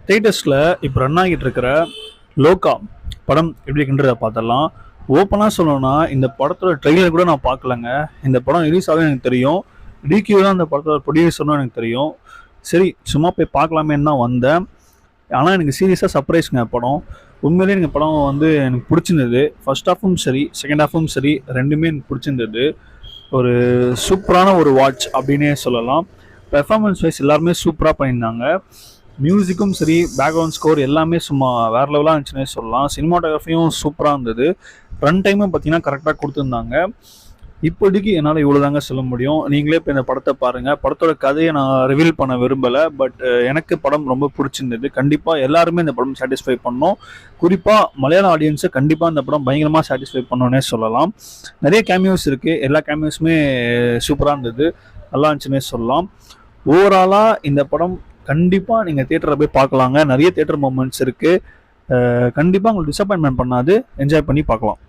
தேட்டர்ஸில் இப்போ ரன் ஆகிட்டு இருக்கிற லோகா படம் எப்படி இருக்குன்றத பார்த்துடலாம். ஓப்பனாக சொல்லணும்னா இந்த படத்தோட ட்ரெய்லர் கூட நான் பார்க்கலங்க. இந்த படம் ரிலீஸ் ஆகும் எனக்கு தெரியும். டிகியூ தான் இந்த படத்தோட ப்ரொடியூசர்னு எனக்கு தெரியும். சரி சும்மா போய் பார்க்கலாமேன்னு தான் வந்தேன். ஆனால் எனக்கு சீரியஸாக சர்ப்ரைஸ்ங்க படம். உண்மையிலேயே எனக்கு படம் வந்து எனக்கு பிடிச்சிருந்தது. ஃபர்ஸ்ட் ஹாஃபும் சரி செகண்ட் ஹாஃபும் சரி ரெண்டுமே எனக்கு பிடிச்சிருந்தது. ஒரு சூப்பரான ஒரு வாட்ச் அப்படின்னே சொல்லலாம். பெர்ஃபார்மன்ஸ் வைஸ் எல்லாருமே சூப்பராக பண்ணியிருந்தாங்க. மியூசிக்கும் சரி பேக்ரவுண்ட் ஸ்கோர் எல்லாமே சும்மா வேறு லெவலாக இருந்துச்சுன்னே சொல்லலாம். சினிமாட்டோகிராஃபியும் சூப்பராக இருந்தது. ரன் டைமும் பார்த்தீங்கன்னா கரெக்டாக கொடுத்துருந்தாங்க. இப்போதைக்கு என்னால் இவ்வளோ தாங்க சொல்ல முடியும். நீங்களே இப்போ இந்த படத்தை பாருங்கள். படத்தோட கதையை நான் ரிவீல் பண்ண விரும்பலை. பட் எனக்கு படம் ரொம்ப பிடிச்சிருந்தது. கண்டிப்பாக எல்லாருமே இந்த படம் சாட்டிஸ்ஃபை பண்ணோம். குறிப்பாக மலையாள ஆடியன்ஸை கண்டிப்பாக இந்த படம் பயங்கரமாக சாட்டிஸ்ஃபை பண்ணோன்னே சொல்லலாம். நிறைய கேமியோஸ் இருக்குது. எல்லா கேமியோஸுமே சூப்பராக இருந்தது. நல்லா இருந்துச்சுன்னே சொல்லலாம். ஓவராலாக இந்த படம் கண்டிப்பாக நீங்கள் தியேட்டரில் போய் பார்க்கலாங்க. நிறைய தியேட்டர் மூமெண்ட்ஸ் இருக்குது. கண்டிப்பாக உங்களுக்கு டிசப்பாயின்மெண்ட் பண்ணாது. என்ஜாய் பண்ணி பார்க்கலாம்.